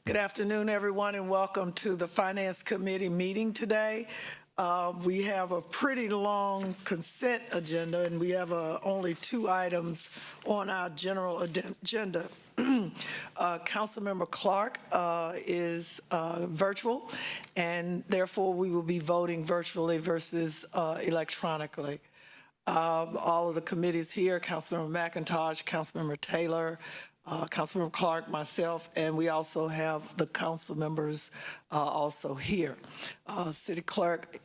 Good afternoon, everyone, and welcome to the Finance Committee meeting today. We have a pretty long consent agenda, and we have only 2 items on our general agenda. Councilmember Clark is virtual, and therefore we will be voting virtually versus electronically. All of the committees here, Councilmember McIntosh, Councilmember Taylor, Councilmember Clark, myself, and we also have the council members also here. City Clerk,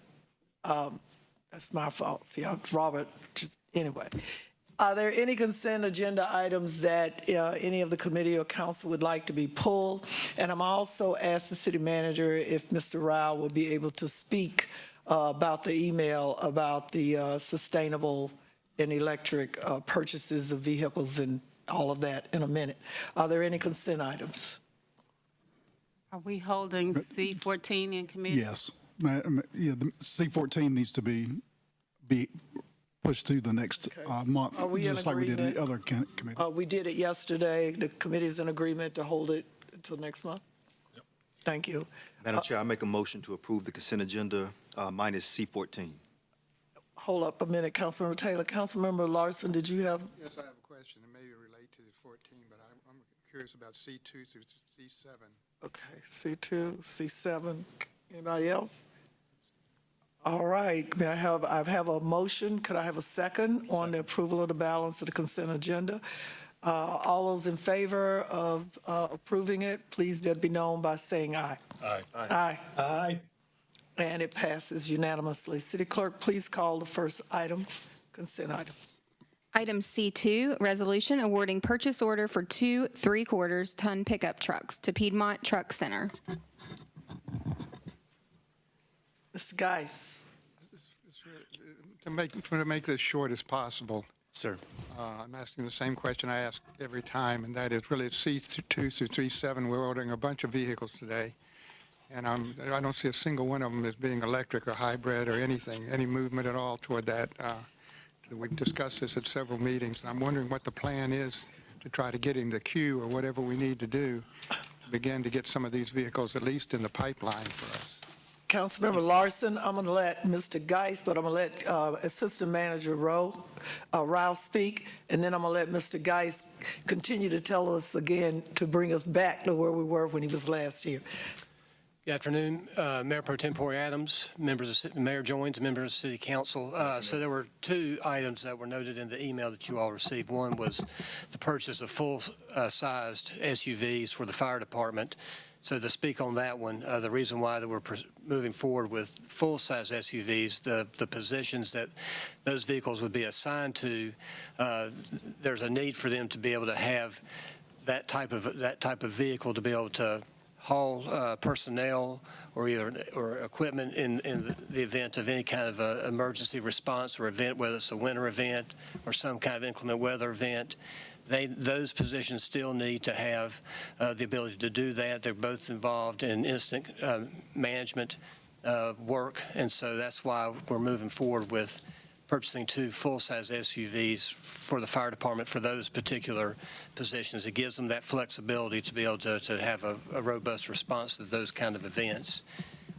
that's my fault. See, I'm Robert, anyway. Are there any consent agenda items that any of the committee or council would like to be pulled? And I'm also asked the city manager if Mr. Rao will be able to speak about the email about the sustainable and electric purchases of vehicles and all of that in a minute. Are there any consent items? Are we holding C14 in committee? Yes. Yeah, the C14 needs to be pushed to the next month, just like we did in the other committee. We did it yesterday. The committee is in agreement to hold it until next month? Yep. Thank you. Madam Chair, I make a motion to approve the consent agenda minus C14. Hold up a minute, Councilmember Taylor. Councilmember Larson, did you have? Yes, I have a question. It may relate to 14, but I'm curious about C2 through C7. Okay, C2, C7. Anybody else? All right. May I have a motion? Could I have a second on the approval of the balance of the consent agenda? All those in favor of approving it, please let it be known by saying aye. Aye. Aye. Aye. And it passes unanimously. City Clerk, please call the first item, consent item. Item C2, resolution awarding purchase order for 2 3/4-ton pickup trucks to Piedmont Truck Center. Mr. Geis. To make this short as possible, Sir. I'm asking the same question I ask every time, and that is really C2 through C7. We're ordering a bunch of vehicles today, and I don't see a single one of them as being electric or hybrid or anything, any movement at all toward that. We've discussed this at several meetings, and I'm wondering what the plan is to try to get in the queue or whatever we need to do to begin to get some of these vehicles at least in the pipeline for us. Councilmember Larson, I'm going to let Mr. Geis, but I'm going to let Assistant Manager Rao speak, and then I'm going to let Mr. Geis continue to tell us again to bring us back to where we were when he was last here. Good afternoon, Mayor Pro Tempore Adams, members of Mayor Joins, members of City Council. So there were 2 items that were noted in the email that you all received. One was the purchase of full-sized SUVs for the fire department. So to speak on that one, the reason why that we're moving forward with full-size SUVs, the positions that those vehicles would be assigned to, there's a need for them to be able to have that type of vehicle to be able to haul personnel or equipment in the event of any kind of emergency response or event, whether it's a winter event or some kind of inclement weather event. Those positions still need to have the ability to do that. They're both involved in incident management work, and so that's why we're moving forward with purchasing 2 full-size SUVs for the fire department for those particular positions. It gives them that flexibility to be able to have a robust response to those kind of events.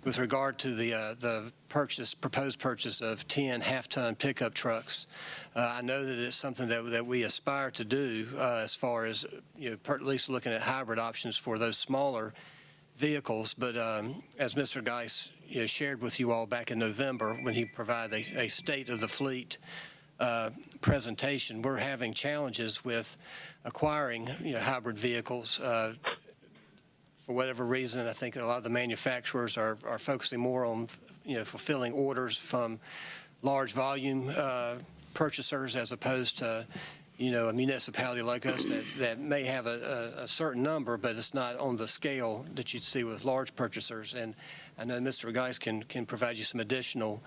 With regard to the proposed purchase of 10 half-ton pickup trucks, I know that it's something that we aspire to do as far as at least looking at hybrid options for those smaller vehicles. But as Mr. Geis shared with you all back in November when he provided a state of the fleet presentation, we're having challenges with acquiring hybrid vehicles. For whatever reason, I think a lot of the manufacturers are focusing more on fulfilling orders from large volume purchasers as opposed to a municipality like us that may have a certain number, but it's not on the scale that you'd see with large purchasers. And I know Mr. Geis can provide you some additional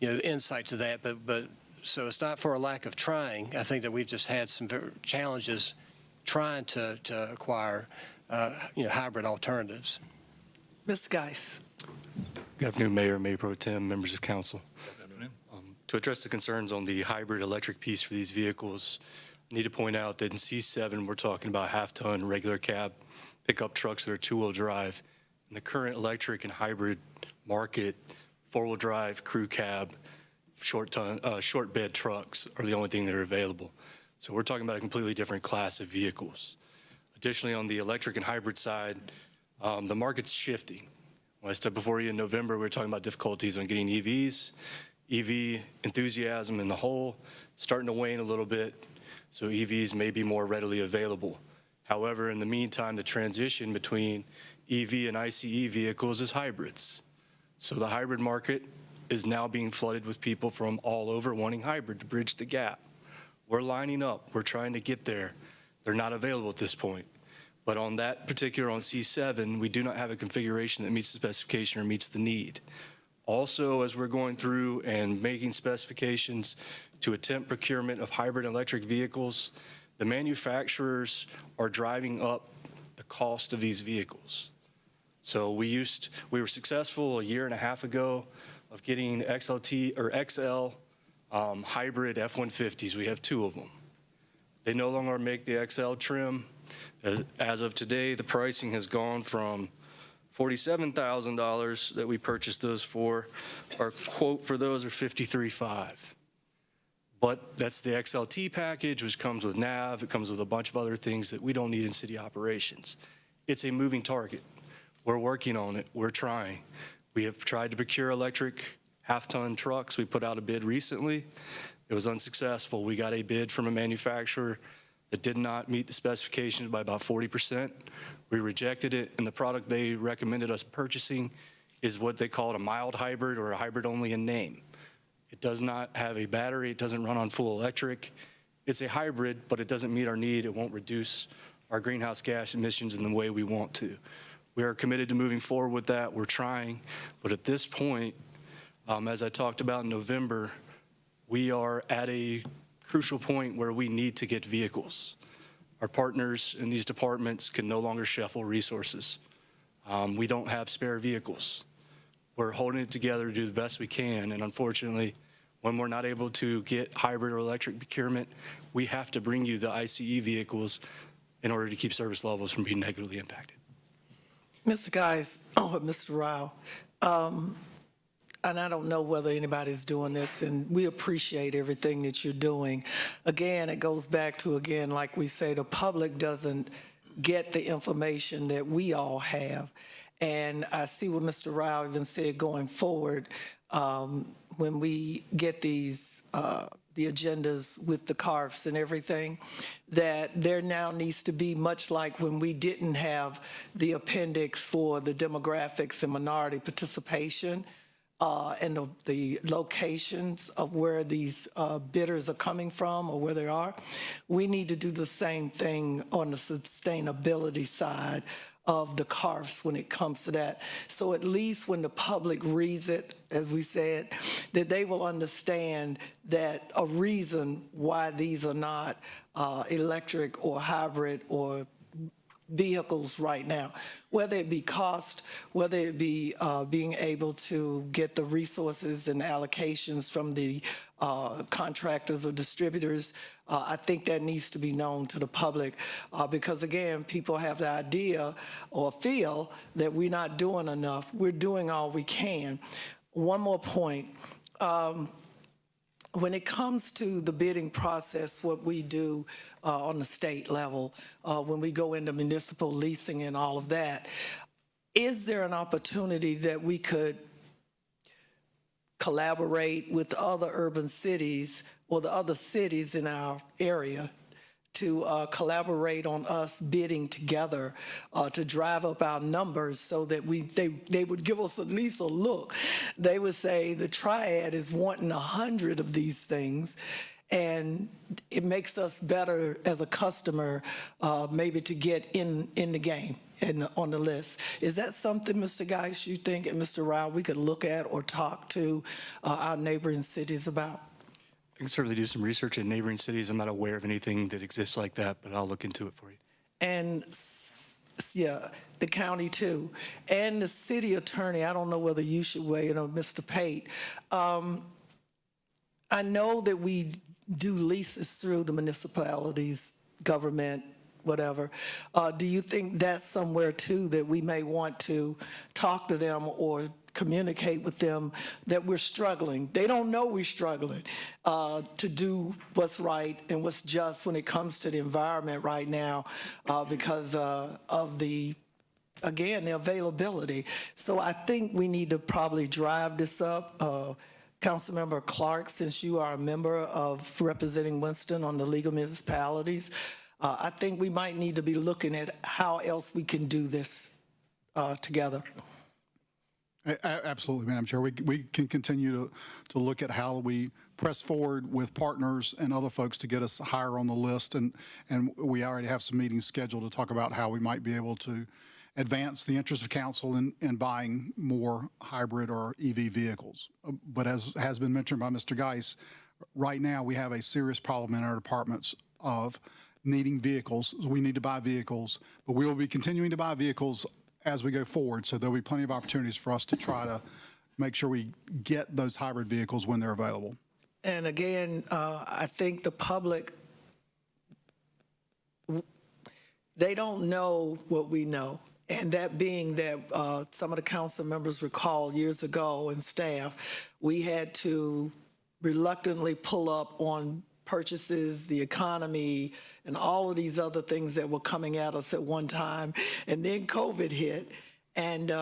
insight to that, but so it's not for a lack of trying. I think that we've just had some challenges trying to acquire hybrid alternatives. Ms. Geis. Good afternoon, Mayor Pro Tem, members of council. Good afternoon. To address the concerns on the hybrid electric piece for these vehicles, Need to point out that in C7, we're talking about half-ton regular cab pickup trucks that are two-wheel drive. In the current electric and hybrid market, four-wheel drive, crew cab, short bed trucks are the only thing that are available. So we're talking about a completely different class of vehicles. Additionally, on the electric and hybrid side, the market's shifting. When I stepped before you in November, we were talking about difficulties on getting EVs, EV enthusiasm in the whole starting to wane a little bit, so EVs may be more readily available. However, in the meantime, the transition between EV and ICE vehicles is hybrids. So the hybrid market is now being flooded with people from all over wanting hybrid to bridge the gap. We're lining up. We're trying to get there. They're not available at this point. But on that particular, on C7, we do not have a configuration that meets the specification or meets the need. Also, as we're going through and making specifications to attempt procurement of hybrid electric vehicles, the manufacturers are driving up the cost of these vehicles. So we were successful a year and a half ago of getting XL hybrid F-150s. We have 2 of them. They no longer make the XL trim. As of today, the pricing has gone from $47,000 that we purchased those for. Our quote for those are $53,500. But that's the XLT package, which comes with nav. It comes with a bunch of other things that we don't need in city operations. It's a moving target. We're working on it. We're trying. We have tried to procure electric half-ton trucks. We put out a bid recently. It was unsuccessful. We got a bid from a manufacturer that did not meet the specifications by about 40%. We rejected it, and the product they recommended us purchasing is what they called a mild hybrid or a hybrid only in name. It does not have a battery. It doesn't run on full electric. It's a hybrid, but it doesn't meet our need. It won't reduce our greenhouse gas emissions in the way we want to. We are committed to moving forward with that. We're trying, but at this point, as I talked about in November, we are at a crucial point where we need to get vehicles. Our partners in these departments can no longer shuffle resources. We don't have spare vehicles. We're holding it together to do the best we can, and unfortunately, when we're not able to get hybrid or electric procurement, we have to bring you the ICE vehicles in order to keep service levels from being negatively impacted. Mr. Mr. Rao, and I don't know whether anybody's doing this, and we appreciate everything that you're doing. Again, it goes back to, again, like we say, the public doesn't get the information that we all have. And I see what Mr. Rao even said going forward, when we get these, the agendas with the CARFs and everything, that there now needs to be, much like when we didn't have the appendix for the demographics and minority participation, and the locations of where these bidders are coming from or where they are, we need to do the same thing on the sustainability side of the CARFs when it comes to that. So at least when the public reads it, as we said, that they will understand that a reason why these are not electric or hybrid or vehicles right now, whether it be cost, whether it be being able to get the resources and allocations from the contractors or distributors. I think that needs to be known to the public because, again, people have the idea or feel that we're not doing enough. We're doing all we can. One more point. When it comes to the bidding process, what we do on the state level, when we go into municipal leasing and all of that, is there an opportunity that we could collaborate with other urban cities or the other cities in our area to collaborate on us bidding together to drive up our numbers so that they would give us at least a look. They would say the triad is wanting 100 of these things, and it makes us better as a customer maybe to get in the game and on the list. Is that something, Mr. Geis, you think, and Mr. Rao, we could look at or talk to our neighboring cities about? I can certainly do some research in neighboring cities. I'm not aware of anything that exists like that, but I'll look into it for you. And yeah, the county too, and the city attorney. I don't know whether you should weigh in on Mr. Pate. I know that we do leases through the municipalities, government, whatever. Do you think that's somewhere too that we may want to talk to them or communicate with them that we're struggling? They don't know we're struggling to do what's right and what's just when it comes to the environment right now because of the availability. So I think we need to probably drive this up. Councilmember Clark, since you are a member of representing Winston on the League of Municipalities, I think we might need to be looking at how else we can do this together. Absolutely, Madam Chair. We can continue to look at how we press forward with partners and other folks to get us higher on the list. And we already have some meetings scheduled to talk about how we might be able to advance the interest of council in buying more hybrid or EV vehicles. But as has been mentioned by Mr. Geis, right now we have a serious problem in our departments of needing vehicles. We need to buy vehicles, but we will be continuing to buy vehicles as we go forward. So there'll be plenty of opportunities for us to try to make sure we get those hybrid vehicles when they're available. And again, I think the public, they don't know what we know. And that being that some of the council members recall years ago and staff, we had to reluctantly pull up on purchases, the economy, and all of these other things that were coming at us at one time. And then COVID hit, and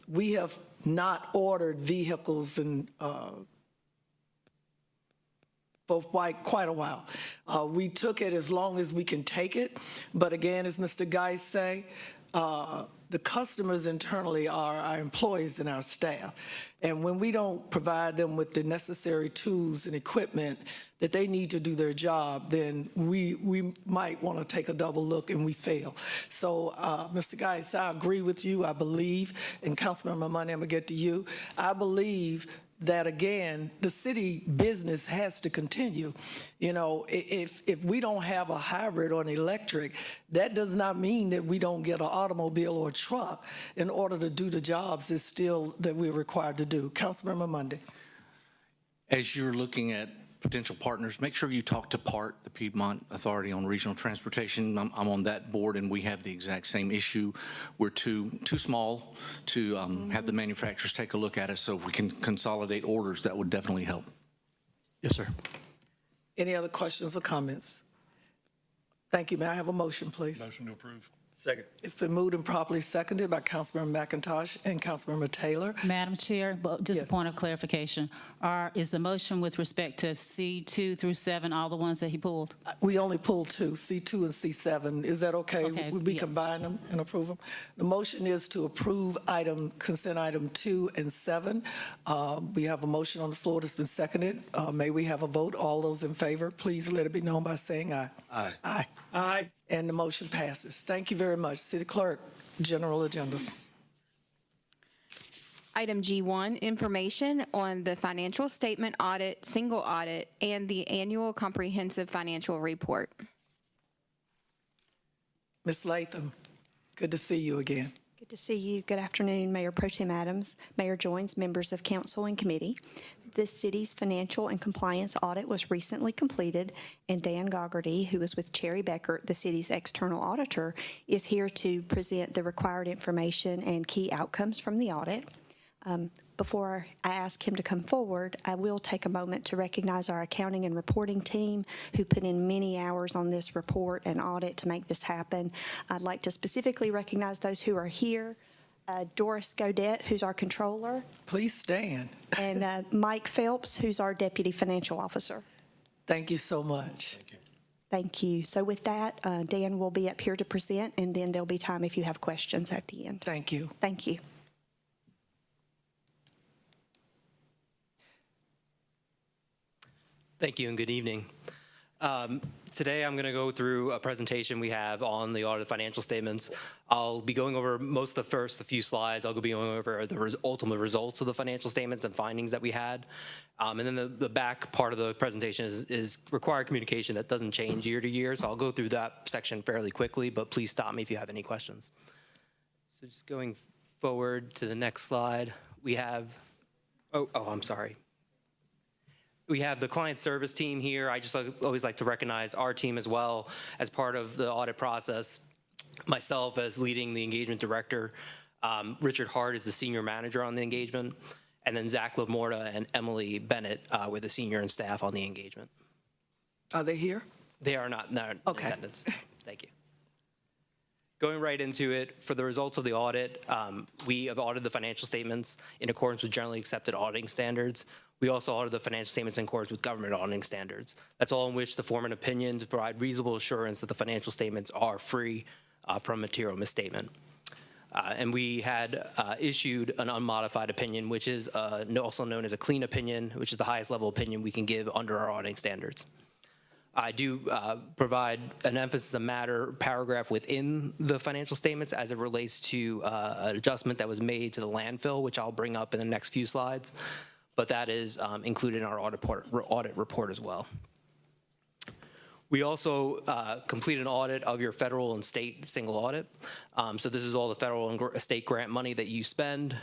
we have not ordered vehicles for quite a while. We took it as long as we can take it. But again, as Mr. Geis say, the customers internally are our employees and our staff. And when we don't provide them with the necessary tools and equipment that they need to do their job, then we might want to take a double look and we fail. So, Mr. Geis, I agree with you, I believe, and Councilmember Money, I'm going to get to you. I believe that, again, the city business has to continue. You know, if we don't have a hybrid or an electric, that does not mean that we don't get an automobile or a truck in order to do the jobs that we're required to do. Councilmember Monday. As you're looking at potential partners, make sure you talk to PART, the Piedmont Authority on Regional Transportation. I'm on that board, and we have the exact same issue. We're too small to have the manufacturers take a look at it, so if we can consolidate orders, that would definitely help. Yes, sir. Any other questions or comments? Thank you. May I have a motion, please? Motion to approve. Second. It's been moved and properly seconded by Councilmember McIntosh and Councilmember Taylor. Madam Chair, but just a Yes. point of clarification. Is the motion with respect to C2 through 7 all the ones that he pulled? We only pulled two, C2 and C7. Is that okay? Okay, We yes. combine them and approve them? The motion is to approve consent item 2 and 7. We have a motion on the floor that's been seconded. May we have a vote? All those in favor, please let it be known by saying aye. Aye. Aye. Aye. And the motion passes. Thank you very much. City Clerk, general agenda. Item G1, information on the financial statement audit, single audit, and the annual comprehensive financial report. Ms. Latham, good to see you again. Good to see you. Good afternoon, Mayor Pro Tem Adams, Mayor Joines, members of council and committee. The city's financial and compliance audit was recently completed, and Dan Goggerty, who is with Cherry Becker, the city's external auditor, is here to present the required information and key outcomes from the audit. Before I ask him to come forward, I will take a moment to recognize our accounting and reporting team who put in many hours on this report and audit to make this happen. I'd like to specifically recognize those who are here. Doris Godette, who's our controller, Please stand. and Mike Phelps, who's our deputy financial officer. Thank you so much. Thank you. So with that, Dan will be up here to present, and then there'll be time if you have questions at the end. Thank you. Thank you. Thank you and good evening. Today I'm going to go through a presentation we have on the audit financial statements. I'll be going over most of a few slides. I'll be going over the ultimate results of the financial statements and findings that we had. And then the back part of the presentation is required communication that doesn't change year to year. So I'll go through that section fairly quickly, but please stop me if you have any questions. So just going forward to the next slide, we have, I'm sorry. We have the client service team here. I just always like to recognize our team as well as part of the audit process. Myself as leading the engagement director. Richard Hart is the senior manager on the engagement. And then Zach Lamorta and Emily Bennett were the senior and staff on the engagement. Are they here? They are not in Okay. attendance. Thank you. Going right into it, for the results of the audit, we have audited the financial statements in accordance with generally accepted auditing standards. We also audited the financial statements in accordance with government auditing standards. That's all in which to form an opinion to provide reasonable assurance that the financial statements are free from material misstatement. And we had issued an unmodified opinion, which is also known as a clean opinion, which is the highest level opinion we can give under our auditing standards. I do provide an emphasis of matter paragraph within the financial statements as it relates to an adjustment that was made to the landfill, which I'll bring up in the next few slides, but that is included in our audit report as well. We also completed an audit of your federal and state single audit. So this is all the federal and state grant money that you spend.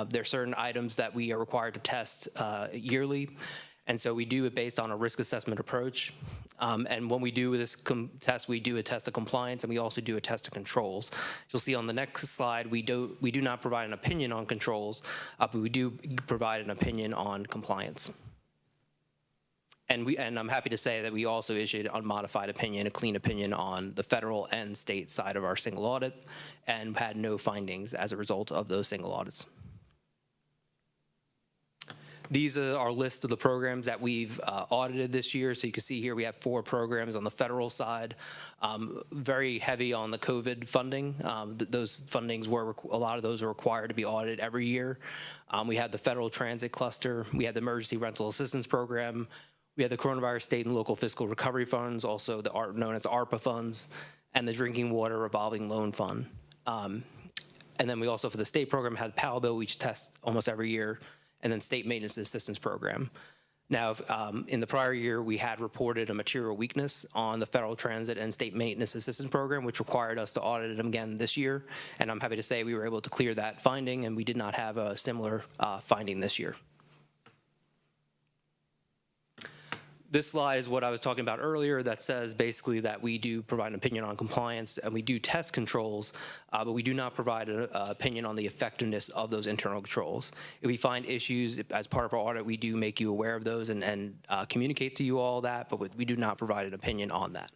There are certain items that we are required to test yearly. And so we do it based on a risk assessment approach. And when we do this test, we do a test of compliance and we also do a test of controls. You'll see on the next slide, we do not provide an opinion on controls, but we do provide an opinion on compliance. And I'm happy to say that we also issued an unmodified opinion, a clean opinion on the federal and state side of our single audit and had no findings as a result of those single audits. These are our list of the programs that we've audited this year. So you can see here we have 4 programs on the federal side, very heavy on the COVID funding. Those fundings a lot of those are required to be audited every year. We have the federal transit cluster. We have the emergency rental assistance program. We have the coronavirus state and local fiscal recovery funds, also known as the ARPA funds, and the drinking water revolving loan fund. And then we also, for the state program, had PAL bill, which tests almost every year, and then state maintenance assistance program. Now, in the prior year, we had reported a material weakness on the federal transit and state maintenance assistance program, which required us to audit them again this year. And I'm happy to say we were able to clear that finding, and we did not have a similar finding this year. This slide is what I was talking about earlier that says basically that we do provide an opinion on compliance and we do test controls, but we do not provide an opinion on the effectiveness of those internal controls. If we find issues as part of our audit, we do make you aware of those and communicate to you all that, but we do not provide an opinion on that.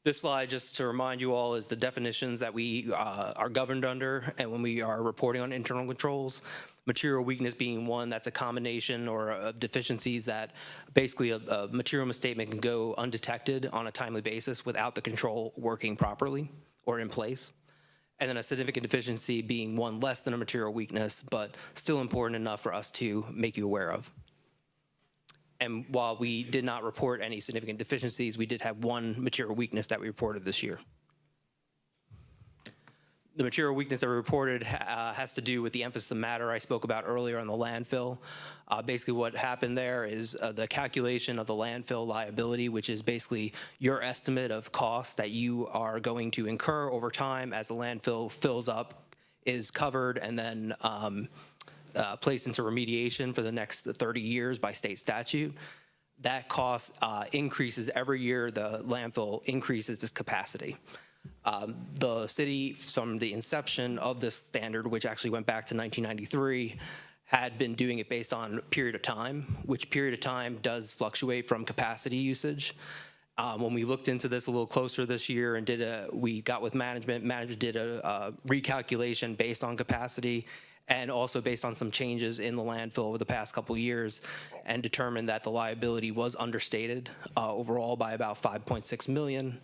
This slide, just to remind you all, is the definitions that we are governed under and when we are reporting on internal controls. Material weakness being one that's a combination or of deficiencies that basically a material misstatement can go undetected on a timely basis without the control working properly or in place. And then a significant deficiency being one less than a material weakness, but still important enough for us to make you aware of. And while we did not report any significant deficiencies, we did have one material weakness that we reported this year. The material weakness that we reported has to do with the emphasis of matter I spoke about earlier on the landfill. Basically what happened there is the calculation of the landfill liability, which is basically your estimate of costs that you are going to incur over time as the landfill fills up, is covered and then placed into remediation for the next 30 years by state statute. That cost increases every year the landfill increases its capacity. The city, from the inception of this standard, which actually went back to 1993, had been doing it based on a period of time, which period of time does fluctuate from capacity usage. When we looked into this a little closer this year and we got with management did a recalculation based on capacity and also based on some changes in the landfill over the past couple of years and determined that the liability was understated overall by about $5.6 million.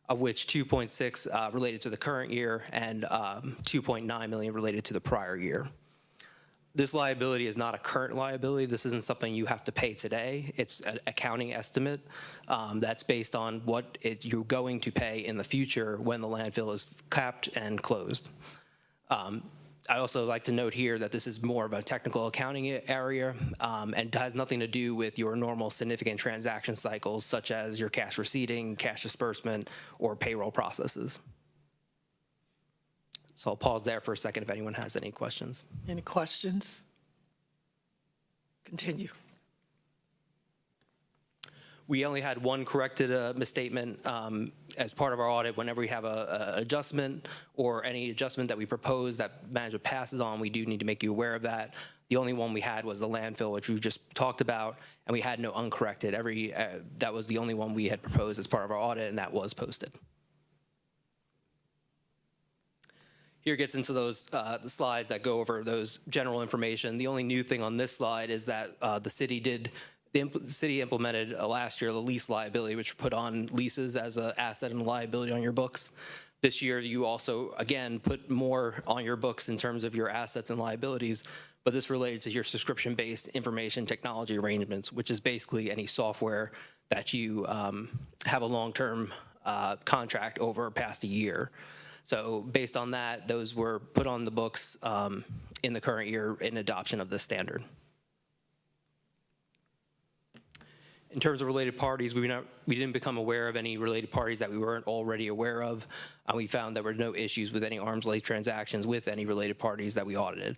Of which 2.6 related to the current year and 2.9 million related to the prior year. This liability is not a current liability. This isn't something you have to pay today. It's an accounting estimate that's based on what you're going to pay in the future when the landfill is capped and closed. I also like to note here that this is more of a technical accounting area and has nothing to do with your normal significant transaction cycles, such as your cash receipting, cash disbursement, or payroll processes. So I'll pause there for a second if anyone has any questions. Any questions? continue. We only had one corrected misstatement as part of our audit. Whenever we have a adjustment or any adjustment that we propose that management passes on, we do need to make you aware of that. The only one we had was the landfill, which we just talked about, and we had no uncorrected. That was the only one we had proposed as part of our audit, and that was posted. Here gets into those the slides that go over those general information. The only new thing on this slide is that the city implemented last year the lease liability, which put on leases as an asset and liability on your books. This year, you also, again, put more on your books in terms of your assets and liabilities, but this related to your subscription-based information technology arrangements, which is basically any software that you have a long-term contract over past a year. So based on that, those were put on the books in the current year in adoption of this standard. In terms of related parties, we didn't become aware of any related parties that we weren't already aware of. We found there were no issues with any arm's length transactions with any related parties that we audited.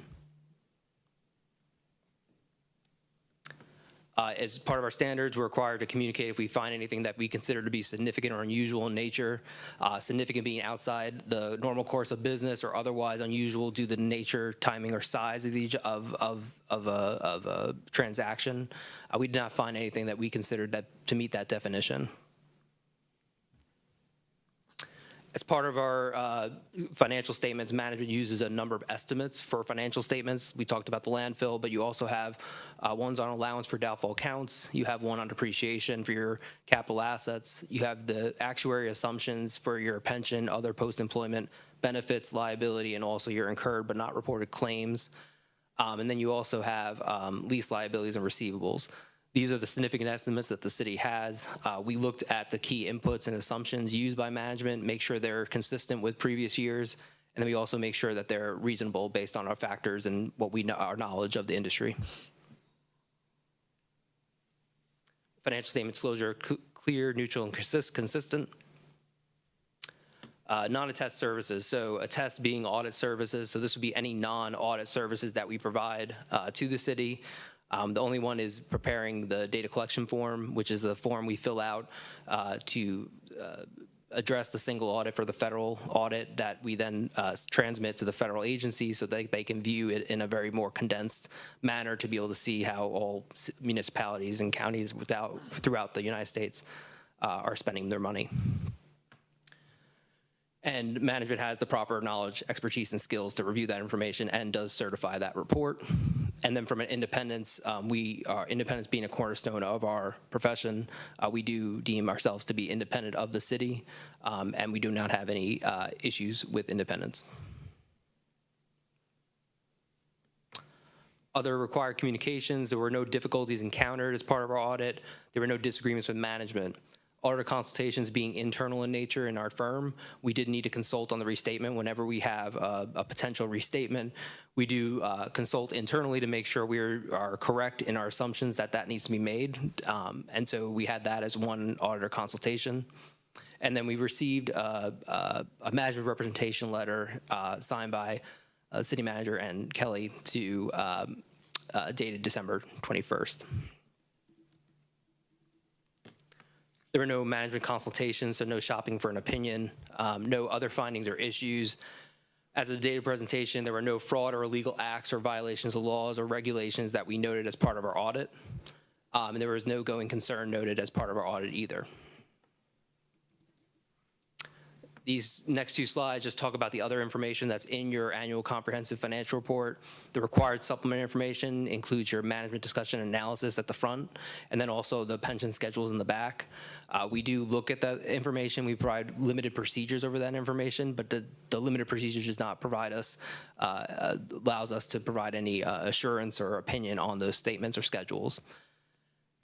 As part of our standards, we're required to communicate if we find anything that we consider to be significant or unusual in nature, significant being outside the normal course of business or otherwise unusual due to the nature, timing, or size of a transaction. We did not find anything that we considered that to meet that definition. As part of our financial statements, management uses a number of estimates for financial statements. We talked about the landfill, but you also have ones on allowance for doubtful accounts. You have one on depreciation for your capital assets. You have the actuary assumptions for your pension, other post-employment benefits, liability, and also your incurred but not reported claims. And then you also have lease liabilities and receivables. These are the significant estimates that the city has. We looked at the key inputs and assumptions used by management, make sure they're consistent with previous years, and then we also make sure that they're reasonable based on our factors and what we know, our knowledge of the industry. Financial statement disclosure, clear, neutral, and consistent. Non-attest services, so attest being audit services, so this would be any non-audit services that we provide to the city. The only one is preparing the data collection form, which is the form we fill out to address the single audit for the federal audit that we then transmit to the federal agency so that they can view it in a very more condensed manner to be able to see how all municipalities and counties throughout the United States are spending their money. And management has the proper knowledge, expertise, and skills to review that information and does certify that report. And then from an independence, independence being a cornerstone of our profession, we do deem ourselves to be independent of the city, and we do not have any issues with independence. Other required communications, there were no difficulties encountered as part of our audit. There were no disagreements with management. Auditor consultations being internal in nature in our firm, we did need to consult on the restatement whenever we have a potential restatement. We do consult internally to make sure we are correct in our assumptions that needs to be made. And so we had that as one auditor consultation. And then we received a management representation letter signed by city manager and Kelly dated December 21st. There were no management consultations, so no shopping for an opinion, no other findings or issues. As of the data presentation, there were no fraud or illegal acts or violations of laws or regulations that we noted as part of our audit. And there was no going concern noted as part of our audit either. These next two slides just talk about the other information that's in your annual comprehensive financial report. The required supplementary information includes your management discussion and analysis at the front, and then also the pension schedules in the back. We do look at that information. We provide limited procedures over that information, but the limited procedures does not provide us, allows us to provide any assurance or opinion on those statements or schedules.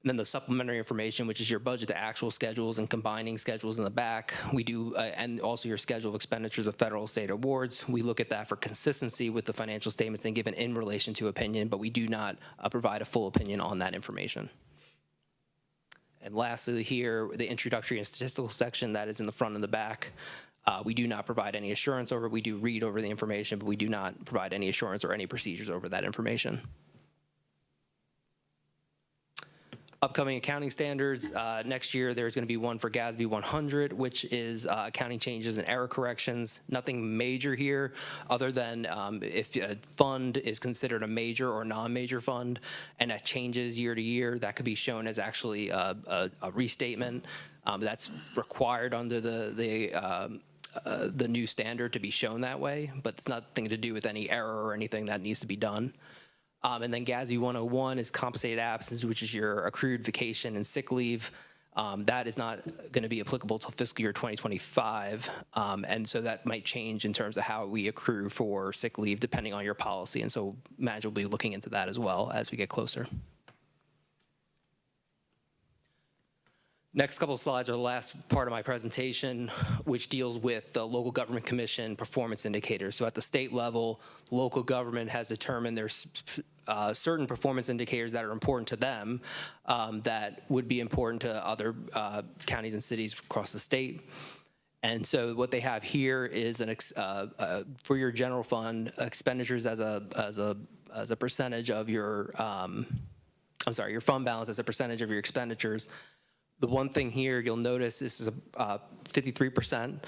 And then the supplementary information, which is your budget to actual schedules and combining schedules in the back. We do, and also your schedule of expenditures of federal state awards. We look at that for consistency with the financial statements and given in relation to opinion, but we do not provide a full opinion on that information. And lastly here, the introductory and statistical section that is in the front and the back. We do not provide any assurance over it. We do read over the information, but we do not provide any assurance or any procedures over that information. Upcoming accounting standards, next year there's going to be one for GASB 100, which is accounting changes and error corrections. Nothing major here other than if a fund is considered a major or non-major fund and that changes year to year, that could be shown as actually a restatement. That's required under the new standard to be shown that way, but it's nothing to do with any error or anything that needs to be done. And then GASB 101 is compensated absence, which is your accrued vacation and sick leave. That is not going to be applicable till fiscal year 2025. And so that might change in terms of how we accrue for sick leave depending on your policy. And so Madge will be looking into that as well as we get closer. Next couple of slides are the last part of my presentation, which deals with the Local Government Commission performance indicators. So at the state level, local government has determined there's certain performance indicators that are important to them that would be important to other counties and cities across the state. And so what they have here is for your general fund expenditures as a percentage of your your fund balance as a percentage of your expenditures. The one thing here you'll notice this is 53%.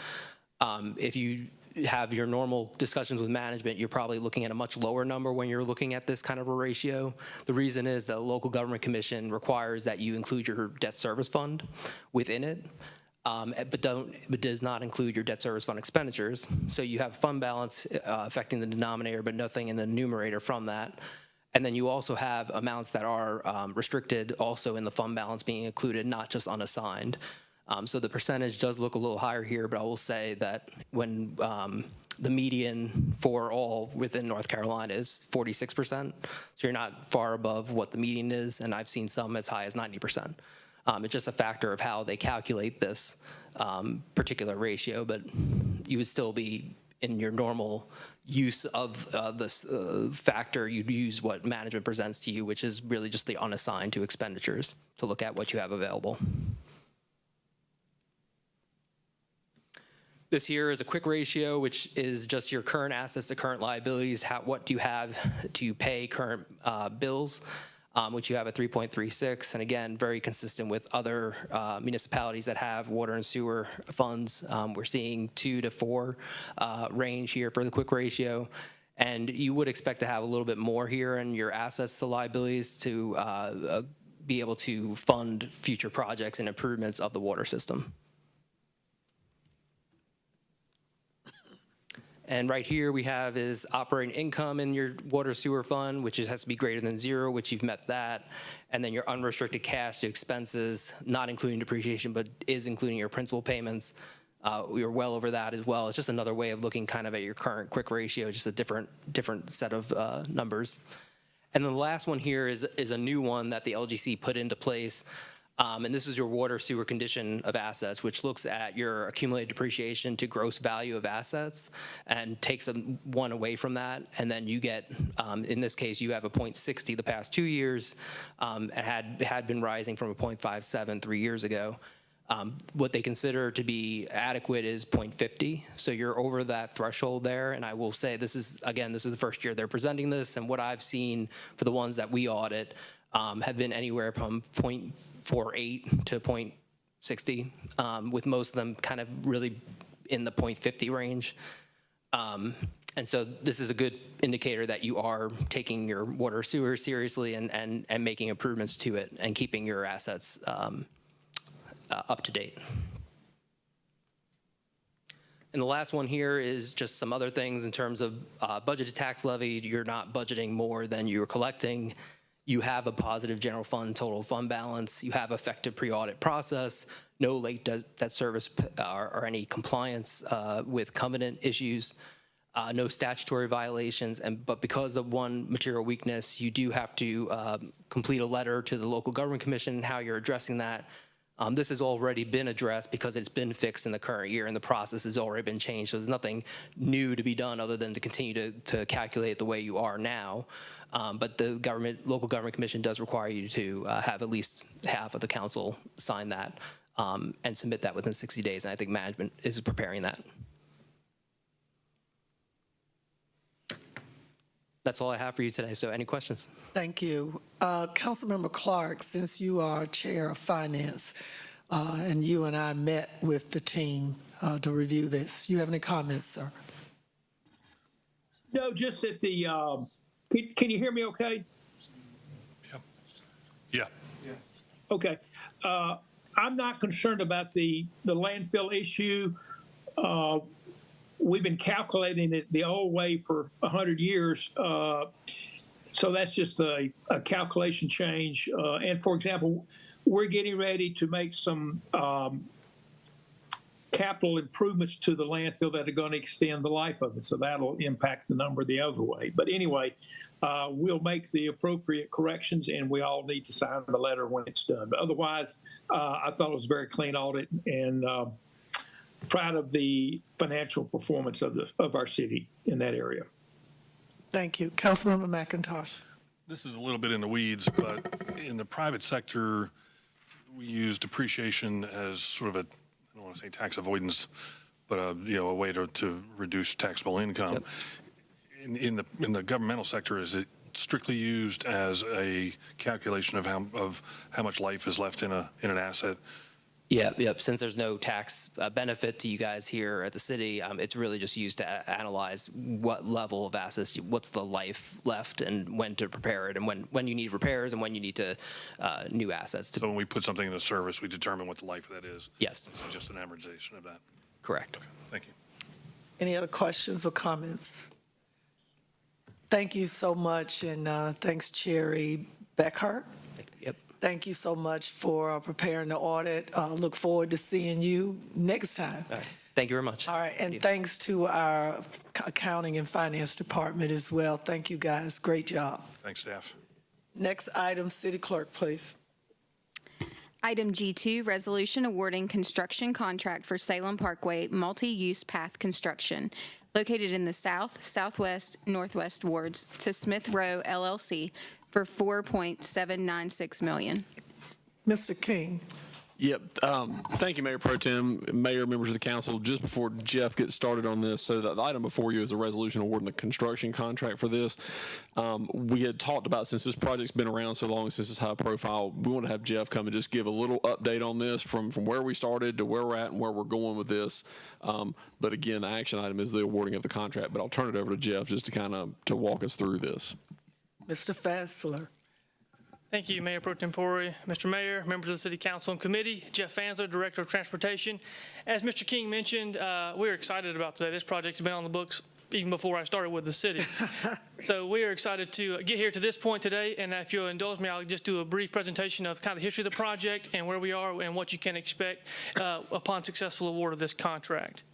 If you have your normal discussions with management, you're probably looking at a much lower number when you're looking at this kind of a ratio. The reason is the Local Government Commission requires that you include your debt service fund within it, but does not include your debt service fund expenditures. So you have fund balance affecting the denominator, but nothing in the numerator from that. And then you also have amounts that are restricted also in the fund balance being included, not just unassigned. So the percentage does look a little higher here, but I will say that when the median for all within North Carolina is 46%, so you're not far above what the median is, and I've seen some as high as 90%. It's just a factor of how they calculate this particular ratio, but you would still be in your normal use of this factor, you'd use what management presents to you, which is really just the unassigned to expenditures to look at what you have available. This here is a quick ratio, which is just your current assets to current liabilities. What do you have to pay current bills, which you have at 3.36. And again, very consistent with other municipalities that have water and sewer funds. We're seeing 2 to 4 range here for the quick ratio. And you would expect to have a little bit more here in your assets to liabilities to be able to fund future projects and improvements of the water system. And right here we have is operating income in your water sewer fund, which has to be greater than 0, which you've met that. And then your unrestricted cash to expenses, not including depreciation, but is including your principal payments. We are well over that as well. It's just another way of looking kind of at your current quick ratio, just a different set of numbers. And then the last one here is a new one that the LGC put into place. And this is your water sewer condition of assets, which looks at your accumulated depreciation to gross value of assets and takes one away from that. And then you get, in this case, you have a 0.60 the past 2 years. It had been rising from a 0.57 3 years ago. What they consider to be adequate is 0.50. So you're over that threshold there. And I will say this is the first year they're presenting this. And what I've seen for the ones that we audit have been anywhere from 0.48 to 0.60, with most of them kind of really in the 0.50 range. And so this is a good indicator that you are taking your water sewer seriously and making improvements to it and keeping your assets up to date. And the last one here is just some other things in terms of budgeted tax levy. You're not budgeting more than you're collecting. You have a positive general fund total fund balance. You have effective pre-audit process, no late debt service or any compliance with covenant issues, no statutory violations. But because of one material weakness, you do have to complete a letter to the Local Government Commission how you're addressing that. This has already been addressed because it's been fixed in the current year and the process has already been changed. So there's nothing new to be done other than to continue to calculate the way you are now. But the Local Government Commission does require you to have at least half of the council sign that and submit that within 60 days. And I think management is preparing that. that's all I have for you today. So any questions? Thank you. Councilmember Clark, since you are Chair of Finance, and you and I met with the team to review this, you have any comments, sir? No, just that the, can you hear me okay? Yeah. Okay. I'm not concerned about the landfill issue. We've been calculating it the old way for 100 years. So that's just a calculation change. And for example, we're getting ready to make some capital improvements to the landfill that are going to extend the life of it. So that'll impact the number the other way. But anyway, we'll make the appropriate corrections, and we all need to sign the letter when it's done. But otherwise, I thought it was a very clean audit, and proud of the financial performance of our city in that area. Thank you. Councilmember McIntosh. This is a little bit in the weeds, but in the private sector, we use depreciation as sort of a, I don't want to say tax avoidance, but a way to reduce taxable income. Yep. In the governmental sector, is it strictly used as a calculation of how much life is left in an asset? Yep. Since there's no tax benefit to you guys here at the city, it's really just used to analyze what level of assets, what's the life left, and when to prepare it, and when you need repairs, and when you need to new assets. So when we put something into service, we determine what the life of that is? Yes. So just an amortization of that? Correct. Okay. Thank you. Any other questions or comments? Thank you so much, and thanks, Cherry Beckhart. Yep. Thank you so much for preparing the audit. Look forward to seeing you next time. All right. Thank you very much. All right, and thanks to our accounting and finance department as well. Thank you, guys. Great job. Thanks, staff. Next item, City Clerk, please. Item G2, resolution awarding construction contract for Salem Parkway multi-use path construction located in the south, southwest, northwest wards to Smith Rowe LLC for $4.796 million. Mr. King. Yep. Thank you, Mayor Pro Tem, Mayor, members of the council. Just before Jeff gets started on this, so the item before you is a resolution awarding the construction contract for this. We had talked about, since this project's been around so long, since it's high profile, we want to have Jeff come and just give a little update on this from where we started to where we're at and where we're going with this. But again, the action item is the awarding of the contract. But I'll turn it over to Jeff just to kind of to walk us through this. Mr. Fassler. Thank you, Mayor Pro Tempore, Mr. Mayor, members of the City Council and Committee. Jeff Fansler, Director of Transportation. As Mr. King mentioned, we're excited about today. This project has been on the books even before I started with the city. So we are excited to get here to this point today, and if you'll indulge me, I'll just do a brief presentation of kind of the history of the project and where we are and what you can expect upon successful award of this contract.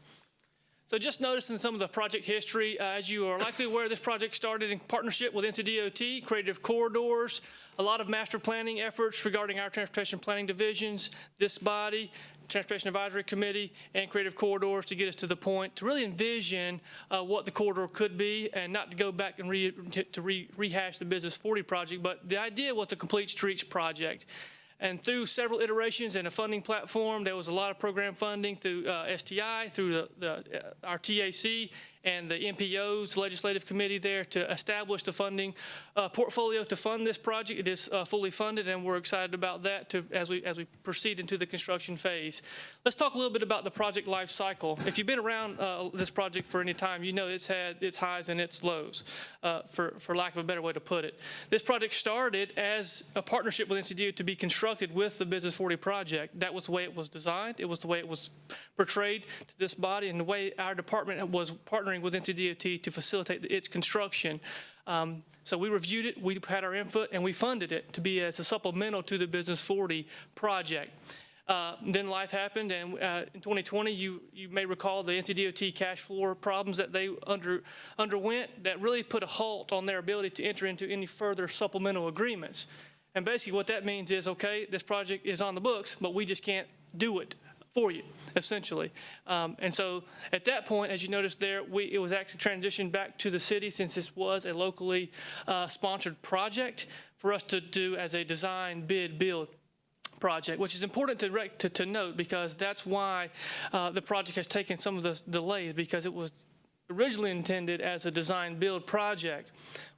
So just noticing some of the project history, as you are likely aware, this project started in partnership with NCDOT, Creative Corridors, a lot of master planning efforts regarding our transportation planning divisions, this body, Transportation Advisory Committee, and Creative Corridors to get us to the point to really envision what the corridor could be, and not to go back and rehash the Business 40 project, but the idea was a complete streets project. And through several iterations and a funding platform, there was a lot of program funding through STI, through our TAC, and the MPO's legislative committee there to establish the funding portfolio to fund this project. It is fully funded, and we're excited about that as we proceed into the construction phase. Let's talk a little bit about the project life cycle. If you've been around this project for any time, you know it's had its highs and its lows, for lack of a better way to put it. This project started as a partnership with NCDOT to be constructed with the Business 40 project. That was the way it was designed. It was the way it was portrayed to this body, and the way our department was partnering with NCDOT to facilitate its construction. So we reviewed it, we had our input, and we funded it to be as a supplemental to the Business 40 project. Then life happened, and in 2020, you may recall the NCDOT cash flow problems that they underwent that really put a halt on their ability to enter into any further supplemental agreements. And basically what that means is, okay, this project is on the books, but we just can't do it for you, essentially. And so at that point, as you noticed there, it was actually transitioned back to the city, since this was a locally sponsored project for us to do as a design, bid, build project, which is important to note, because that's why the project has taken some of the delays, because it was originally intended as a design build project.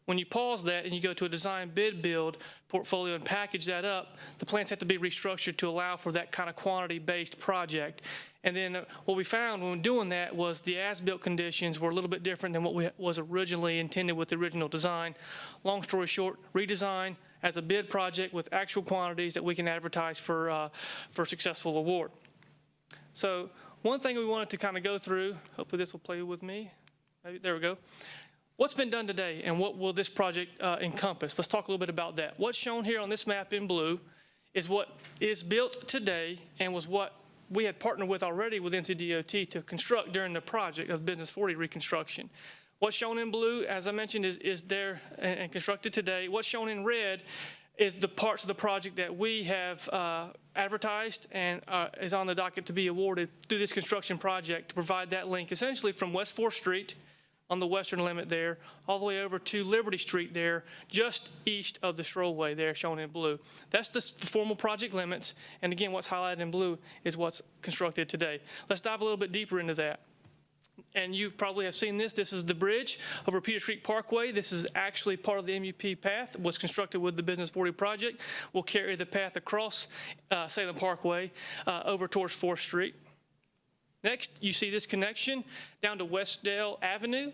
When you pause that and you go to a design bid build portfolio and package that up, the plans have to be restructured to allow for that kind of quantity-based project. And then what we found when doing that was the as-built conditions were a little bit different than what was originally intended with the original design. Long story short, redesign as a bid project with actual quantities that we can advertise for successful award. So one thing we wanted to kind of go through, hopefully this will play with me. Maybe, there we go. What's been done today and what will this project encompass? Let's talk a little bit about that. What's shown here on this map in blue is what is built today and was what we had partnered with already with NCDOT to construct during the project of Business 40 reconstruction. What's shown in blue, as I mentioned, is there and constructed today. What's shown in red is the parts of the project that we have advertised and is on the docket to be awarded through this construction project to provide that link essentially from West 4th Street on the western limit there, all the way over to Liberty Street there, just east of the strollway there, shown in blue. That's the formal project limits, and again, what's highlighted in blue is what's constructed today. Let's dive a little bit deeper into that. And you probably have seen this. This is the bridge over Peters Creek Parkway. This is actually part of the MUP path, was constructed with the Business 40 project. We'll carry the path across Salem Parkway over towards 4th Street. Next, you see this connection down to Westdale Avenue.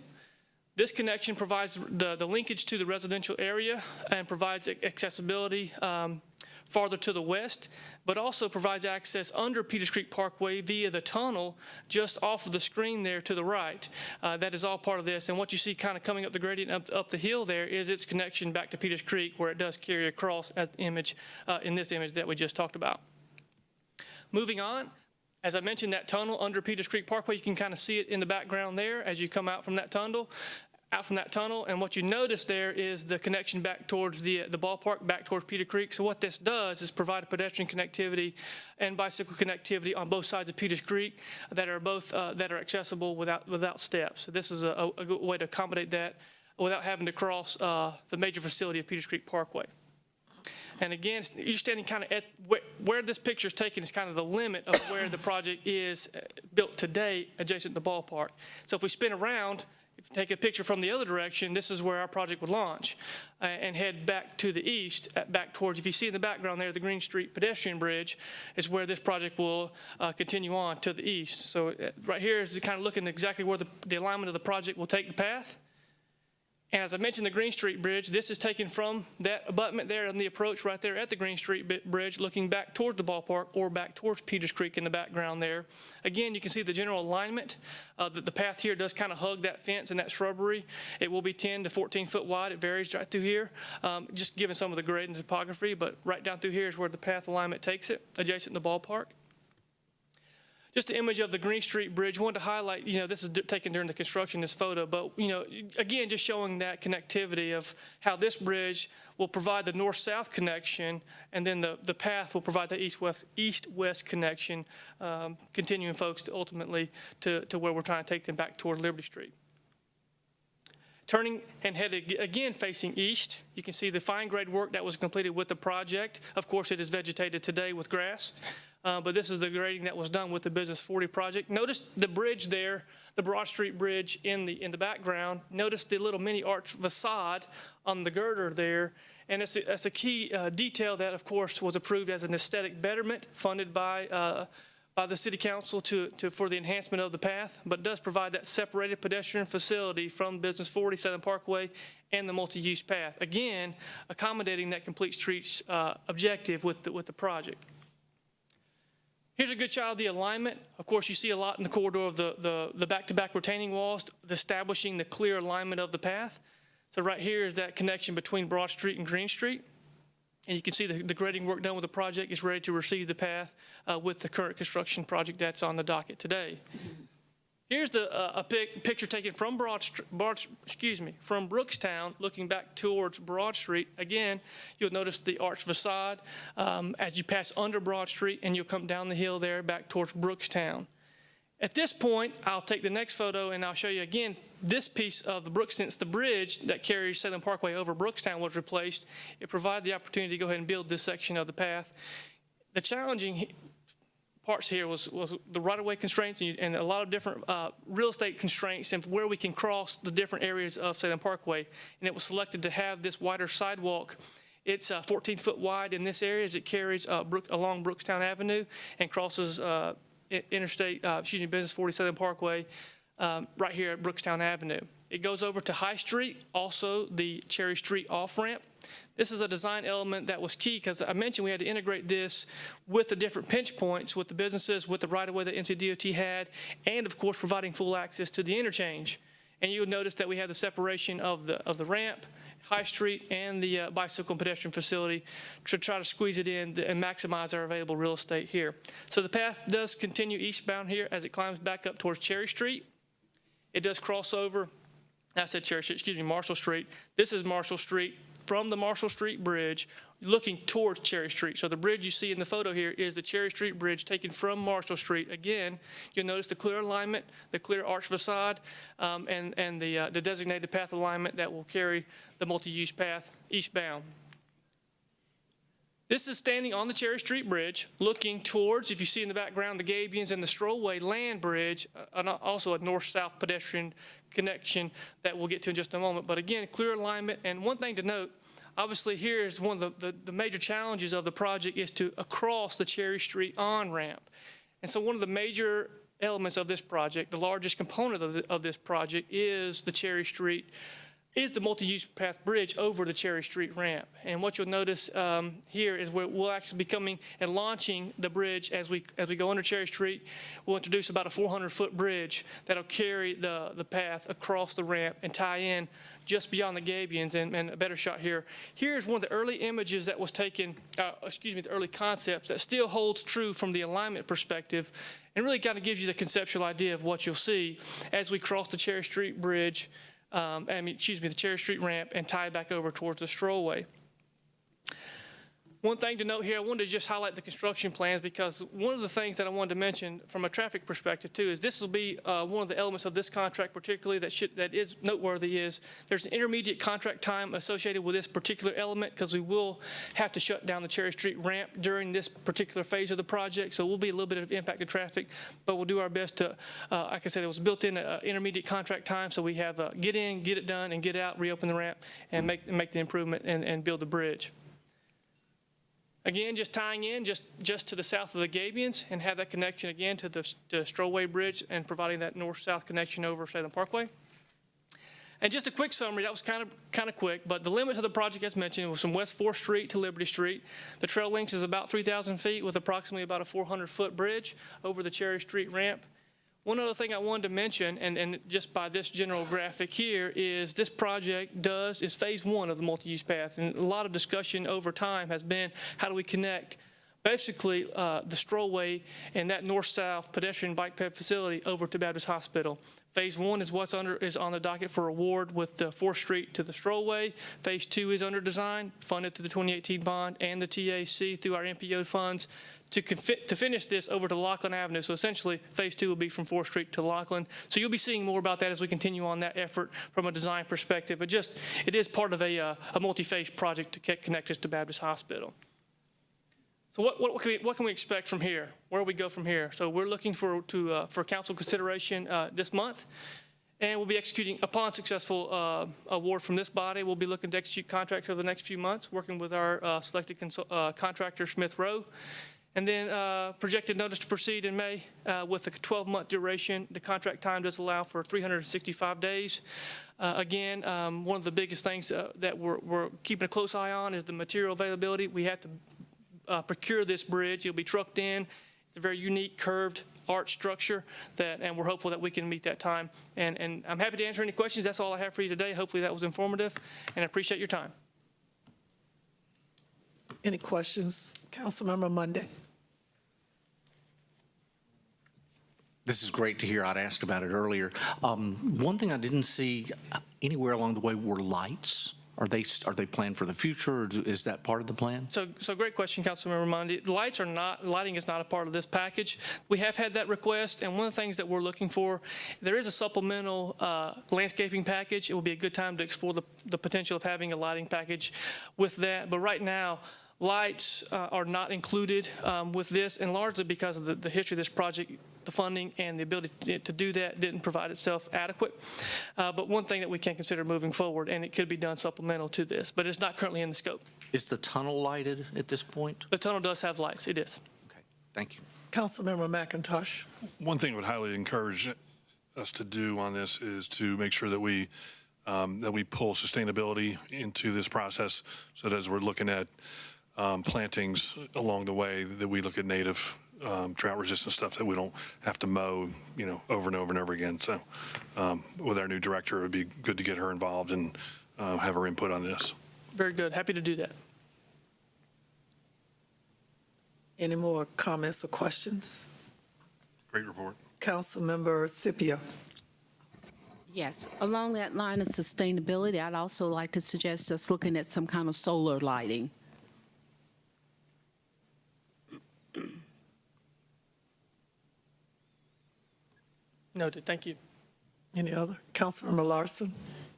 This connection provides the linkage to the residential area and provides accessibility farther to the west, but also provides access under Peters Creek Parkway via the tunnel just off of the screen there to the right. That is all part of this. And what you see kind of coming up the gradient up the hill there is its connection back to Peters Creek, where it does carry across at the image, in this image that we just talked about. Moving on. As I mentioned, that tunnel under Peters Creek Parkway, you can kind of see it in the background there as you come out from that tunnel. And what you notice there is the connection back towards the ballpark, back towards Peters Creek. So what this does is provide a pedestrian connectivity and bicycle connectivity on both sides of Peters Creek that are both that are accessible without steps. So this is a good way to accommodate that without having to cross the major facility of Peters Creek Parkway. And again, you're standing kind of at where this picture is taken is kind of the limit of where the project is built today adjacent to the ballpark. So if we spin around, if you take a picture from the other direction, this is where our project would launch and head back to the east, back towards, if you see in the background there, the Green Street pedestrian bridge is where this project will continue on to the east. So right here is kind of looking exactly where the alignment of the project will take the path. And as I mentioned, the Green Street Bridge, this is taken from that abutment there on the approach right there at the Green Street Bridge, looking back toward the ballpark or back towards Peters Creek in the background there. Again, you can see the general alignment. The path here does kind of hug that fence and that shrubbery. It will be 10 to 14 foot wide. It varies right through here, just given some of the grade and topography. But right down through here is where the path alignment takes it, adjacent to the ballpark. Just the image of the Green Street Bridge. Wanted to highlight, this is taken during the construction, this photo, but, again, just showing that connectivity of how this bridge will provide the north-south connection, and then the path will provide the east-west connection, continuing folks to ultimately to where we're trying to take them back toward Liberty Street. Turning and headed again facing east, you can see the fine grade work that was completed with the project. Of course, it is vegetated today with grass. But this is the grading that was done with the Business 40 project. Notice the bridge there, the Broad Street Bridge in the background. Notice the little mini arch facade on the girder there. And that's a key detail that, of course, was approved as an aesthetic betterment funded by the City Council for the enhancement of the path, but does provide that separated pedestrian facility from Business 40, Salem Parkway, and the multi-use path. Again, accommodating that complete streets objective with the project. Here's a good shot of the alignment. Of course, you see a lot in the corridor of the back-to-back retaining walls, establishing the clear alignment of the path. So right here is that connection between Broad Street and Green Street. And you can see the grading work done with the project is ready to receive the path with the current construction project that's on the docket today. Here's a picture taken from from Brookstown, looking back towards Broad Street. Again, you'll notice the arch facade as you pass under Broad Street, and you'll come down the hill there back towards Brookstown. At this point, I'll take the next photo, and I'll show you again this piece of the since the bridge that carries Salem Parkway over Brookstown was replaced. It provided the opportunity to go ahead and build this section of the path. The challenging parts here was the right-of-way constraints and a lot of different real estate constraints and where we can cross the different areas of Salem Parkway. And it was selected to have this wider sidewalk. It's 14 foot wide in this area as it carries along Brookstown Avenue and crosses Business 47 Parkway right here at Brookstown Avenue. It goes over to High Street, also the Cherry Street off-ramp. This is a design element that was key because I mentioned we had to integrate this with the different pinch points, with the businesses, with the right-of-way that NCDOT had, and of course providing full access to the interchange. And you'll notice that we have the separation of the ramp, High Street, and the bicycle and pedestrian facility to try to squeeze it in and maximize our available real estate here. So the path does continue eastbound here as it climbs back up towards Cherry Street. It does cross over, I said Cherry Street, excuse me, Marshall Street. This is Marshall Street from the Marshall Street Bridge looking towards Cherry Street. So the bridge you see in the photo here is the Cherry Street Bridge taken from Marshall Street. Again, you'll notice the clear alignment, the clear arch facade, and the designated path alignment that will carry the multi-use path eastbound. This is standing on the Cherry Street Bridge, looking towards, if you see in the background, the Gabions and the Strollway Land Bridge, and also a north-south pedestrian connection that we'll get to in just a moment. But again, clear alignment. And one thing to note, obviously here is one of the major challenges of the project is to cross the Cherry Street on-ramp. And so one of the major elements of this project, the largest component of this project is the Cherry Street is the multi-use path bridge over the Cherry Street ramp. And what you'll notice here is where we'll actually be coming and launching the bridge as we go under Cherry Street. We'll introduce about a 400-foot bridge that'll carry the path across the ramp and tie in just beyond the Gabions. And a better shot here. Here's one of the early images that was taken, the early concepts that still holds true from the alignment perspective and really kind of gives you the conceptual idea of what you'll see as we cross the Cherry Street Bridge, the Cherry Street ramp and tie back over towards the Strollway. One thing to note here, I wanted to just highlight the construction plans because one of the things that I wanted to mention from a traffic perspective too is this will be one of the elements of this contract particularly that is noteworthy is there's an intermediate contract time associated with this particular element because we will have to shut down the Cherry Street ramp during this particular phase of the project. So we'll be a little bit of impact to traffic, but we'll do our best to, like I said, it was built in intermediate contract time. So we have get in, get it done, and get out, reopen the ramp, and make the improvement and build the bridge. Again, just tying in just to the south of the Gabions and have that connection again to the Strollway Bridge and providing that north-south connection over Salem Parkway. And just a quick summary, that was kind of quick, but the limits of the project, as mentioned, was from West 4th Street to Liberty Street. The trail length is about 3,000 feet with approximately about a 400-foot bridge over the Cherry Street ramp. One other thing I wanted to mention, and just by this general graphic here, is this project is phase one of the multi-use path. And a lot of discussion over time has been how do we connect basically the Strollway and that north-south pedestrian bike path facility over to Baptist Hospital. Phase one is is on the docket for award with the 4th Street to the Strollway. Phase two is under design, funded through the 2018 bond and the TAC through our MPO funds to finish this over to Laughlin Avenue. So essentially, phase two will be from 4th Street to Laughlin. So you'll be seeing more about that as we continue on that effort from a design perspective. But it is part of a multi-phase project to connect us to Baptist Hospital. So what can we expect from here? Where do we go from here? So we're looking for council consideration this month, and we'll be executing upon successful award from this body. We'll be looking to execute contracts over the next few months, working with our selected contractor, Smith Rowe, and then projected notice to proceed in May with a 12-month duration. The contract time does allow for 365 days. Again, one of the biggest things that we're keeping a close eye on is the material availability. We have to procure this bridge. It'll be trucked in. It's a very unique curved arch structure and we're hopeful that we can meet that time. And I'm happy to answer any questions. That's all I have for you today. Hopefully that was informative, and I appreciate your time. Any questions? Councilmember Monday. This is great to hear. I'd asked about it earlier. One thing I didn't see anywhere along the way were lights. Are they planned for the future, or is that part of the plan? So great question, Councilmember Monday. Lighting is not a part of this package. We have had that request, and one of the things that we're looking for, there is a supplemental landscaping package. It will be a good time to explore the potential of having a lighting package with that. But right now, Lights are not included with this, and largely because of the history of this project. The funding and the ability to do that didn't provide itself adequate. But one thing that we can consider moving forward, and it could be done supplemental to this, but it's not currently in the scope. Is the tunnel lighted at this point? The tunnel does have lights, it is. Okay, thank you. Councilmember McIntosh. One thing I would highly encourage us to do on this is to make sure that we pull sustainability into this process, so that as we're looking at plantings along the way, that we look at native drought-resistant stuff that we don't have to mow, over and over and over again. So with our new director, it would be good to get her involved and have her input on this. Very good. Happy to do that. Any more comments or questions? Great report. Councilmember Scipio. Yes, along that line of sustainability, I'd also like to suggest us looking at some kind of solar lighting. Noted. Thank you. Any other? Councilmember Larson.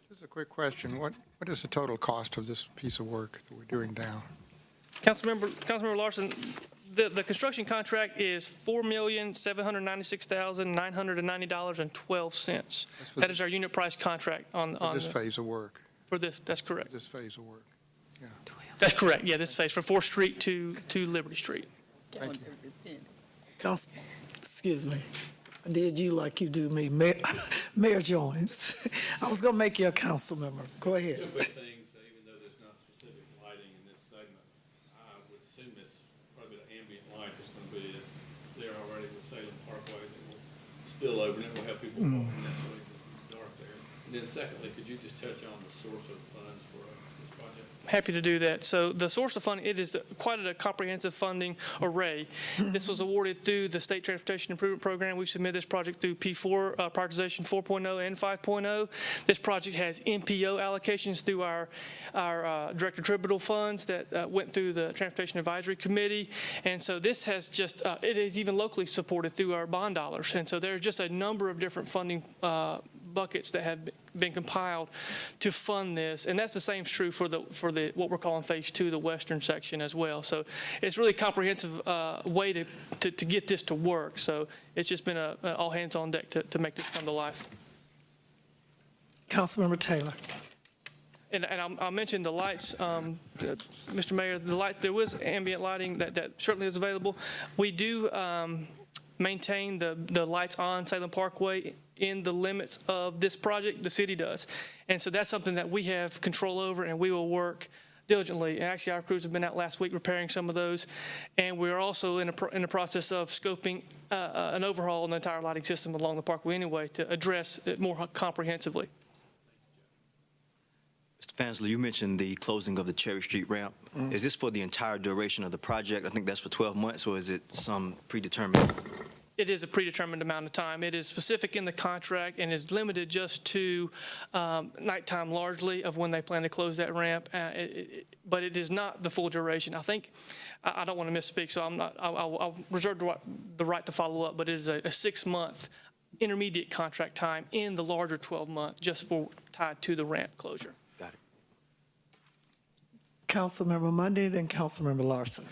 Just a quick question. What is the total cost of this piece of work that we're doing now? Councilmember Larson, the construction contract is $4,796,990.12. That is our unit price contract on This phase of work. for this. That's correct. This phase of work. Yeah. That's correct. Yeah, this phase from 4th Street to Liberty Street. Thank you. Council, excuse me. I did you like you do me. Mayor Jones. I was going to make you a council member. Go ahead. Two quick things, even though there's not specific lighting in this segment, I would assume it's probably the ambient light that's going to be there already with Salem Parkway that will spill over and it will help people walk necessarily in the dark there. And then secondly, could you just touch on the source of funds for this project? Happy to do that. So the source of funding, it is quite a comprehensive funding array. This was awarded through the State Transportation Improvement Program. We've submitted this project through P4, prioritization 4.0 and 5.0. This project has MPO allocations through our direct attributable funds that went through the Transportation Advisory Committee. And so this has just, it is even locally supported through our bond dollars. And so there's just a number of different funding buckets that have been compiled to fund this, and that's the same is true for the what we're calling phase 2, the western section as well. So it's really a comprehensive way to get this to work. So it's just been a all hands on deck to make this come to life. Councilmember Taylor. And I'll mention the lights, Mr. Mayor. There was ambient lighting that certainly is available. We do maintain the lights on Salem Parkway in the limits of this project. The city does. And so that's something that we have control over, and we will work diligently. And actually, our crews have been out last week repairing some of those. And we're also in the process of scoping an overhaul on the entire lighting system along the parkway anyway to address it more comprehensively. Mr. Fansler, you mentioned the closing of the Cherry Street ramp. Is this for the entire duration of the project? I think that's for 12 months, or is it some predetermined? It is a predetermined amount of time. It is specific in the contract and is limited just to nighttime largely of when they plan to close that ramp. But it is not the full duration. I think, I don't want to misspeak, so I'll reserve the right to follow up, but it is a 6-month intermediate contract time in the larger 12-month just tied to the ramp closure. Got it. Councilmember Mundy, then Councilmember Larson.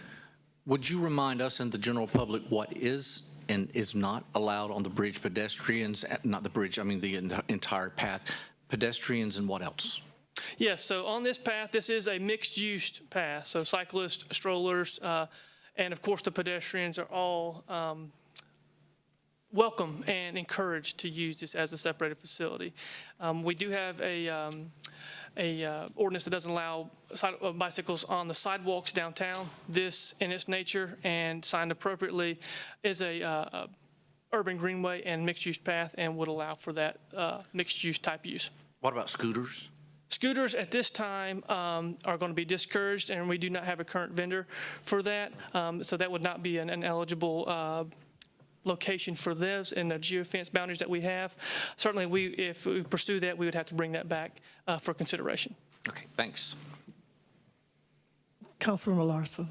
Would you remind us and the general public what is and is not allowed on the bridge? Pedestrians, not the bridge, I mean the entire path. Pedestrians and what else? Yes, so on this path, this is a mixed-use path. So cyclists, strollers, and of course the pedestrians are all welcome and encouraged to use this as a separated facility. We do have a ordinance that doesn't allow bicycles on the sidewalks downtown. This, in its nature and signed appropriately, is a urban greenway and mixed-use path and would allow for that mixed-use type use. What about scooters? Scooters at this time are going to be discouraged, and we do not have a current vendor for that. So that would not be an eligible location for those in the geofence boundaries that we have. Certainly, if we pursue that, we would have to bring that back for consideration. Okay, thanks. Councilmember Larson.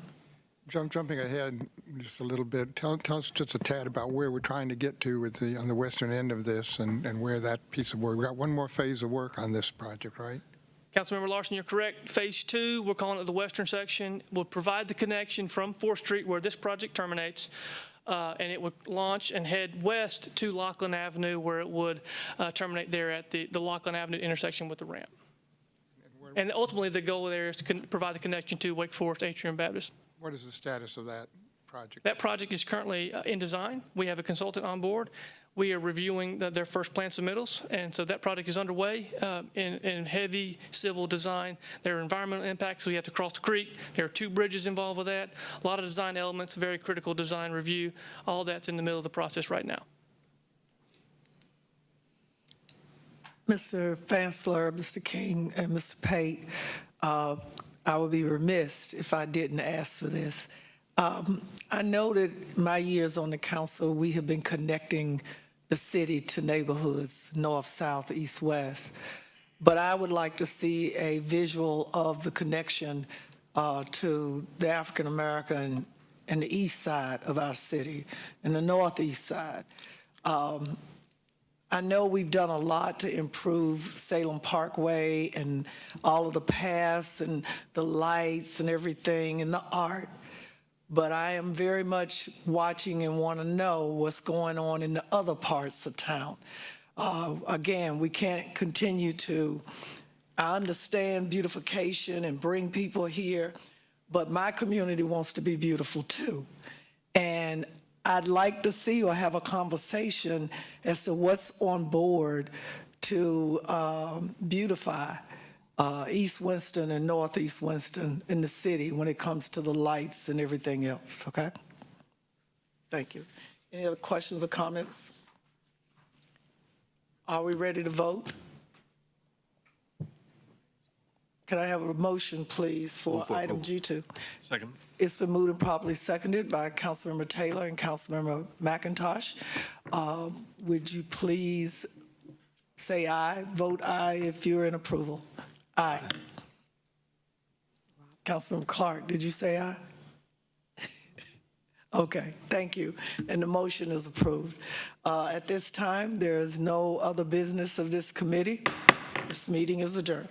Jumping ahead just a little bit, tell us just a tad about where we're trying to get to with on the western end of this and where that piece of work. We've got one more phase of work on this project, right? Councilmember Larson, you're correct. Phase 2, we're calling it the western section, will provide the connection from 4th Street where this project terminates, and it would launch and head west to Laughlin Avenue, where it would terminate there at the Laughlin Avenue intersection with the ramp. And ultimately, the goal there is to provide the connection to Wake Forest Atrium Baptist. What is the status of that project? That project is currently in design. We have a consultant on board. We are reviewing their first plan submittals, and so that project is underway in heavy civil design. There are environmental impacts. We have to cross the creek. There are 2 bridges involved with that. A lot of design elements, very critical design review. All that's in the middle of the process right now. Mr. Fansler, Mr. King, and Mr. Pate, I would be remiss if I didn't ask for this. I know that my years on the council, we have been connecting the city to neighborhoods, north, south, east, west. But I would like to see a visual of the connection to the African American and the east side of our city and the northeast side. I know we've done a lot to improve Salem Parkway and all of the paths and the lights and everything and the art. But I am very much watching and want to know what's going on in the other parts of town. Again, we can't continue to, I understand beautification and bring people here, but my community wants to be beautiful too. And I'd like to see or have a conversation as to what's on board to beautify East Winston and Northeast Winston in the city when it comes to the lights and everything else, okay? Thank you. Any other questions or comments? Are we ready to vote? Can I have a motion, please, for item G2? Second. It's been moved and properly seconded by Councilmember Taylor and Councilmember McIntosh. Would you please say aye, vote aye if you're in approval? Aye. Councilmember Clark, did you say aye? Okay, thank you. And the motion is approved. At this time, there is no other business of this committee. This meeting is adjourned.